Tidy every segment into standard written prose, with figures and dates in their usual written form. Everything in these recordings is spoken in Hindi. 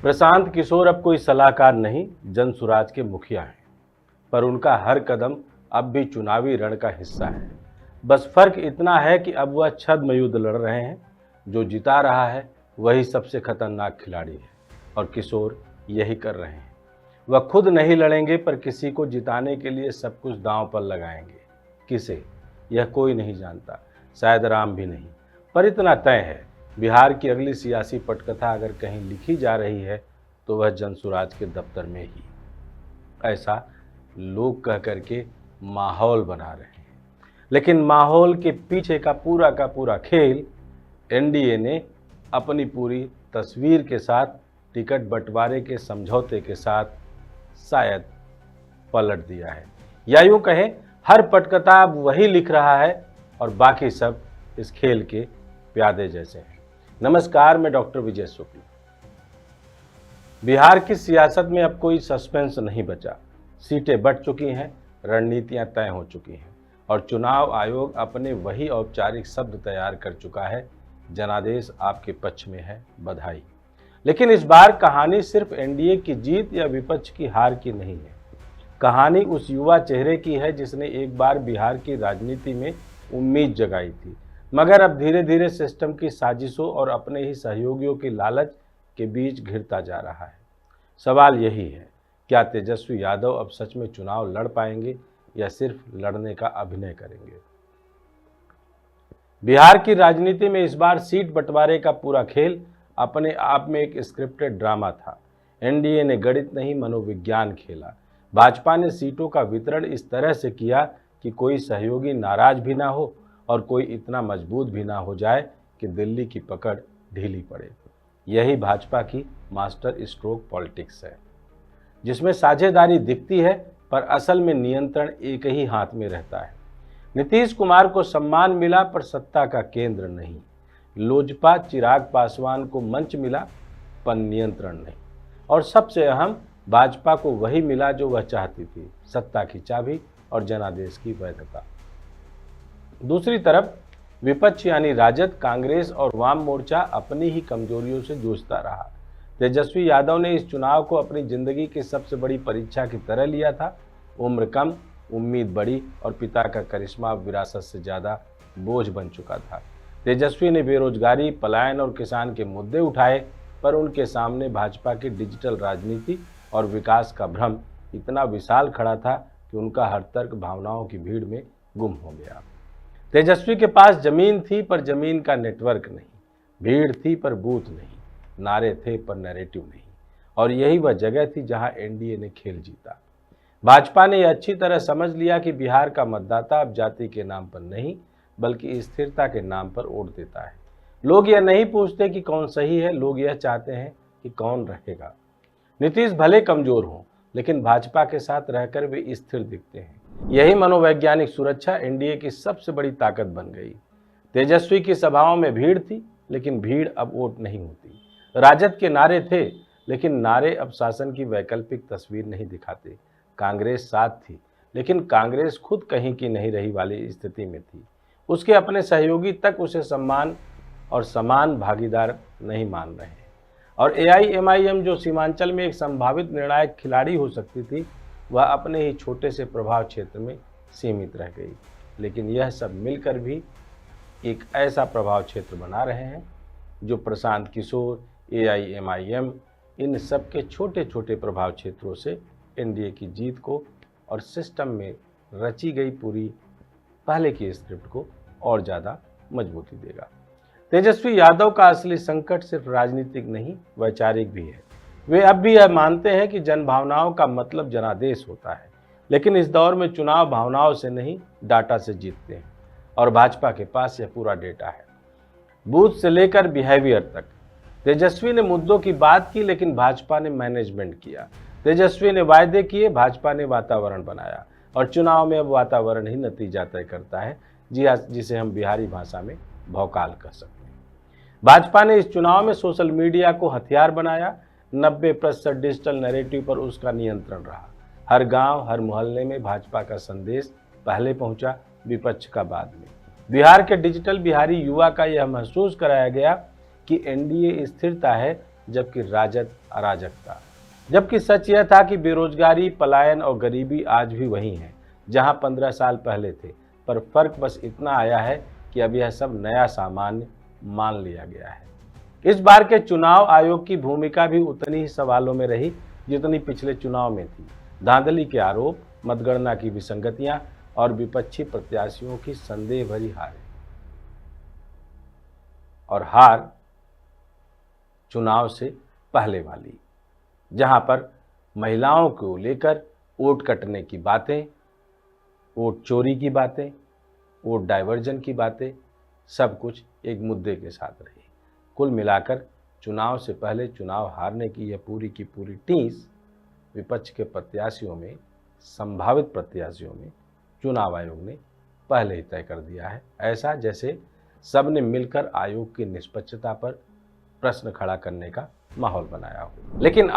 प्रशांत किशोर अब कोई सलाहकार नहीं, जनसुराज के मुखिया हैं, पर उनका हर कदम अब भी चुनावी रण का हिस्सा है। बस फर्क इतना है कि अब वह छद्म युद्ध लड़ रहे हैं। जो जिता रहा है वही सबसे खतरनाक खिलाड़ी है, और किशोर यही कर रहे हैं। वह खुद नहीं लड़ेंगे, पर किसी को जिताने के लिए सब कुछ दांव पर लगाएंगे। किसे, यह कोई नहीं जानता, शायद राम भी नहीं। पर इतना तय है, बिहार की अगली सियासी पटकथा अगर कहीं लिखी जा रही है तो वह जनसुराज के दफ्तर में ही। ऐसा लोग कह करके माहौल बना रहे हैं, लेकिन माहौल के पीछे का पूरा खेल एनडीए ने अपनी पूरी तस्वीर के साथ, टिकट बंटवारे के समझौते के साथ शायद पलट दिया है। या यूं कहें, हर पटकथा अब वही लिख रहा है और बाकी सब इस खेल के प्यादे जैसे हैं। नमस्कार, मैं डॉक्टर विजय शुक्ल। बिहार की सियासत में अब कोई सस्पेंस नहीं बचा। सीटें बंट चुकी हैं, रणनीतियां तय हो चुकी हैं और चुनाव आयोग अपने वही औपचारिक शब्द तैयार कर चुका है, जनादेश आपके पक्ष में है, बधाई। लेकिन इस बार कहानी सिर्फ एनडीए की जीत या विपक्ष की हार की नहीं है। कहानी उस युवा चेहरे की है जिसने एक बार बिहार की राजनीति में उम्मीद जगाई थी, मगर अब धीरे धीरे सिस्टम की साजिशों और अपने ही सहयोगियों की लालच के बीच घिरता जा रहा है। सवाल यही है, क्या तेजस्वी यादव अब सच में चुनाव लड़ पाएंगे या सिर्फ लड़ने का अभिनय करेंगे? बिहार की राजनीति में इस बार सीट बंटवारे का पूरा खेल अपने आप में एक स्क्रिप्टेड ड्रामा था। एनडीए ने गणित नहीं, मनोविज्ञान खेला। भाजपा ने सीटों का वितरण इस तरह से किया कि कोई सहयोगी नाराज भी ना हो और कोई इतना मजबूत भी ना हो जाए कि दिल्ली की पकड़ ढीली पड़े। यही भाजपा की मास्टर स्ट्रोक पॉलिटिक्स है, जिसमें साझेदारी दिखती है पर असल में नियंत्रण एक ही हाथ में रहता है। नीतीश कुमार को सम्मान मिला पर सत्ता का केंद्र नहीं। लोजपा चिराग पासवान को मंच मिला पर नियंत्रण नहीं। और सबसे अहम, भाजपा को वही मिला जो वह चाहती थी, सत्ता की चाबी और जनादेश की वैधता। दूसरी तरफ विपक्ष यानी राजद, कांग्रेस और वाम मोर्चा अपनी ही कमजोरियों से जूझता रहा। तेजस्वी यादव ने इस चुनाव को अपनी जिंदगी की सबसे बड़ी परीक्षा की तरह लिया था। उम्र कम, उम्मीद बड़ी और पिता का करिश्मा विरासत से ज़्यादा बोझ बन चुका था। तेजस्वी ने बेरोजगारी, पलायन और किसान के मुद्दे उठाए, पर उनके सामने भाजपा की डिजिटल राजनीति और विकास का भ्रम इतना विशाल खड़ा था कि उनका हर तर्क भावनाओं की भीड़ में गुम हो गया। तेजस्वी के पास जमीन थी पर जमीन का नेटवर्क नहीं, भीड़ थी पर बूथ नहीं, नारे थे पर नैरेटिव नहीं, और यही वह जगह थी जहां एनडीए ने खेल जीता। भाजपा ने यह अच्छी तरह समझ लिया कि बिहार का मतदाता अब जाति के नाम पर नहीं बल्कि स्थिरता के नाम पर वोट देता है। लोग यह नहीं पूछते कि कौन सही है, लोग यह चाहते हैं कि कौन रहेगा। नीतीश भले कमजोर हों, लेकिन भाजपा के साथ रहकर वे स्थिर दिखते हैं। यही मनोवैज्ञानिक सुरक्षा एनडीए की सबसे बड़ी ताकत बन गई। तेजस्वी की सभाओं में भीड़ थी, लेकिन भीड़ अब वोट नहीं होती। राजद के नारे थे, लेकिन नारे अब शासन की वैकल्पिक तस्वीर नहीं दिखाते। कांग्रेस साथ थी, लेकिन कांग्रेस खुद कहीं की नहीं रही वाली स्थिति में थी। उसके अपने सहयोगी तक उसे सम्मान और समान भागीदार नहीं मान रहे हैं। और एआईएमआईएम, जो सीमांचल में एक संभावित निर्णायक खिलाड़ी हो सकती थी, वह अपने ही छोटे से प्रभाव क्षेत्र में सीमित रह गई। लेकिन यह सब मिलकर भी एक ऐसा प्रभाव क्षेत्र बना रहे हैं जो प्रशांत किशोर, एआईएमआईएम, इन सब के छोटे छोटे प्रभाव क्षेत्रों से एनडीए की जीत को और सिस्टम में रची गई पूरी पहले की स्क्रिप्ट को और ज़्यादा मजबूती देगा। तेजस्वी यादव का असली संकट सिर्फ राजनीतिक नहीं, वैचारिक भी है। वे अब भी यह मानते हैं कि जनभावनाओं का मतलब जनादेश होता है, लेकिन इस दौर में चुनाव भावनाओं से नहीं, डाटा से जीतते हैं, और भाजपा के पास यह पूरा डेटा है, बूथ से लेकर बिहेवियर तक। तेजस्वी ने मुद्दों की बात की, लेकिन भाजपा ने मैनेजमेंट किया। तेजस्वी ने वायदे किए, भाजपा ने वातावरण बनाया, और चुनाव में अब वातावरण ही नतीजा तय करता है, जिसे हम बिहारी भाषा में भौकाल कह सकते हैं। भाजपा ने इस चुनाव में सोशल मीडिया को हथियार बनाया। 90% डिजिटल नैरेटिव पर उसका नियंत्रण रहा। हर गांव, हर मोहल्ले में भाजपा का संदेश पहले पहुंचा, विपक्ष का बाद में। बिहार के डिजिटल बिहारी युवा का यह महसूस कराया गया कि एनडीए स्थिरता है जबकि राजद अराजक था। जबकि सच यह था कि बेरोजगारी, पलायन और गरीबी आज भी वही है जहां 15 साल पहले थे, पर फर्क बस इतना आया है कि अब यह सब नया सामान्य मान लिया गया है। इस बार के चुनाव आयोग की भूमिका भी उतनी ही सवालों में रही जितनी पिछले चुनाव में थी। धांधली के आरोप, मतगणना की विसंगतियां और विपक्षी प्रत्याशियों की संदेह भरी हार चुनाव से पहले वाली, जहां पर महिलाओं को लेकर वोट कटने की बातें, वोट चोरी की बातें, वोट डाइवर्जन की बातें, सब कुछ एक मुद्दे के साथ रही। कुल मिलाकर चुनाव से पहले चुनाव हारने की यह पूरी की पूरी टीस विपक्ष के प्रत्याशियों में, संभावित प्रत्याशियों में चुनाव आयोग ने पहले ही तय कर दिया है। ऐसा जैसे सबने मिलकर आयोग की निष्पक्षता पर प्रश्न खड़ा करने का माहौल बनाया हो। लेकिन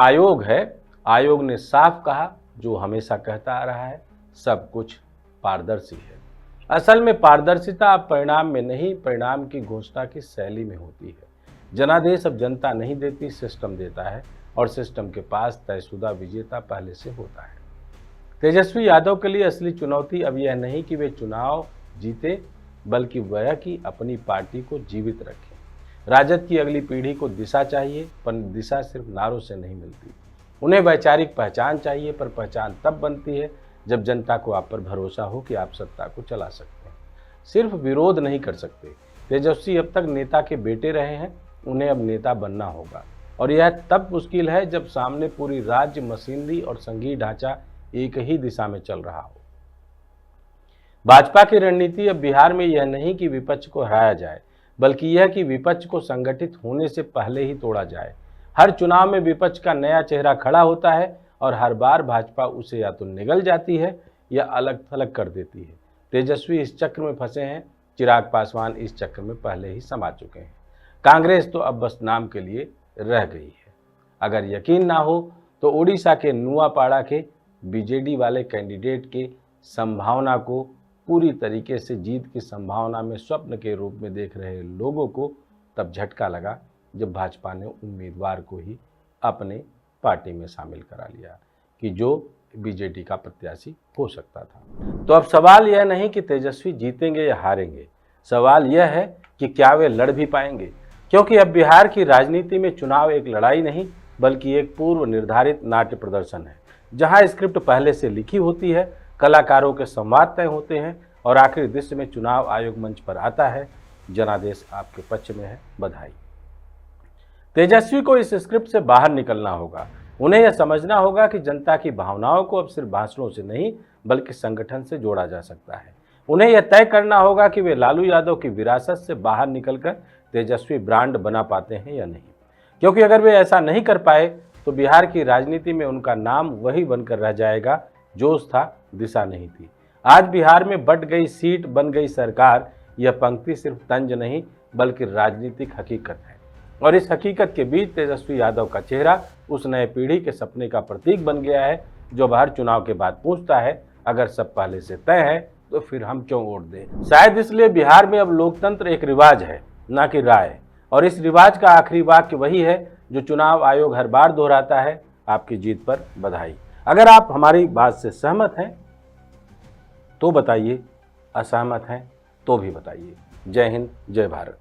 आयोग ने साफ कहा, जो हमेशा कहता आ रहा है, सब कुछ पारदर्शी है। असल में पारदर्शिता अब परिणाम में नहीं, परिणाम की घोषणा की शैली में होती है। जनादेश अब जनता नहीं देती, सिस्टम देता है, और सिस्टम के पास तयशुदा विजेता पहले से होता है। तेजस्वी यादव के लिए असली चुनौती अब यह नहीं कि वे चुनाव जीते, बल्कि वह कि अपनी पार्टी को जीवित रखें। राजद की अगली पीढ़ी को दिशा चाहिए, पर दिशा सिर्फ नारों से नहीं मिलती। उन्हें वैचारिक पहचान चाहिए, पर पहचान तब बनती है जब जनता को आप पर भरोसा हो कि आप सत्ता को चला सकते हैं, सिर्फ विरोध नहीं कर सकते। तेजस्वी अब तक नेता के बेटे रहे हैं, उन्हें अब नेता बनना होगा, और यह तब मुश्किल है जब सामने पूरी राज्य मशीनरी और संघीय ढांचा एक ही दिशा में चल रहा हो। भाजपा की रणनीति अब बिहार में यह नहीं कि विपक्ष को हराया जाए, बल्कि यह कि विपक्ष को संगठित होने से पहले ही तोड़ा जाए। हर चुनाव में विपक्ष का नया चेहरा खड़ा होता है और हर बार भाजपा उसे या तो निगल जाती है या अलग थलग कर देती है। तेजस्वी इस चक्र में फंसे हैं, चिराग पासवान इस चक्र में पहले ही समा चुके हैं। कांग्रेस तो अब बस नाम के लिए रह गई है। अगर यकीन ना हो तो उड़ीसा के नुआपाड़ा के बीजेडी वाले कैंडिडेट के संभावना को पूरी तरीके से जीत की संभावना में स्वप्न के रूप में देख रहे लोगों को तब झटका लगा जब भाजपा ने उम्मीदवार को ही अपने पार्टी में शामिल करा लिया कि जो बीजेडी का प्रत्याशी हो सकता था। तो अब सवाल यह नहीं कि तेजस्वी जीतेंगे या हारेंगे, सवाल यह है कि क्या वे लड़ भी पाएंगे, क्योंकि अब बिहार की राजनीति में चुनाव एक लड़ाई नहीं बल्कि एक पूर्व निर्धारित नाट्य प्रदर्शन है, जहां स्क्रिप्ट पहले से लिखी होती है, कलाकारों के संवाद तय होते हैं और आखिरी दृश्य में चुनाव आयोग मंच पर आता है। जनादेश आपके पक्ष में है, बधाई। तेजस्वी को इस स्क्रिप्ट से बाहर निकलना होगा। उन्हें यह समझना होगा कि जनता की भावनाओं को अब सिर्फ भाषणों से नहीं बल्कि संगठन से जोड़ा जा सकता है। उन्हें यह तय करना होगा कि वे लालू यादव की विरासत से बाहर निकलकर तेजस्वी ब्रांड बना पाते हैं या नहीं, क्योंकि अगर वे ऐसा नहीं कर पाए तो बिहार की राजनीति में उनका नाम वही बनकर रह जाएगा, जोश था, दिशा नहीं थी। आज बिहार में बट गई सीट, बन गई सरकार, यह पंक्ति सिर्फ तंज नहीं बल्कि राजनीतिक हकीकत है, और इस हकीकत के बीच तेजस्वी यादव का चेहरा उस नए पीढ़ी के सपने का प्रतीक बन गया है, जो हर चुनाव के बाद पूछता है, अगर सब पहले से तय है तो फिर हम क्यों वोट दें। शायद इसलिए बिहार में अब लोकतंत्र एक रिवाज है, ना कि राय, और इस रिवाज का आखिरी वाक्य वही है जो चुनाव आयोग हर बार दोहराता है, आपकी जीत पर बधाई। अगर आप हमारी बात से सहमत हैं तो बताइए, असहमत हैं तो भी बताइए। जय हिंद, जय भारत।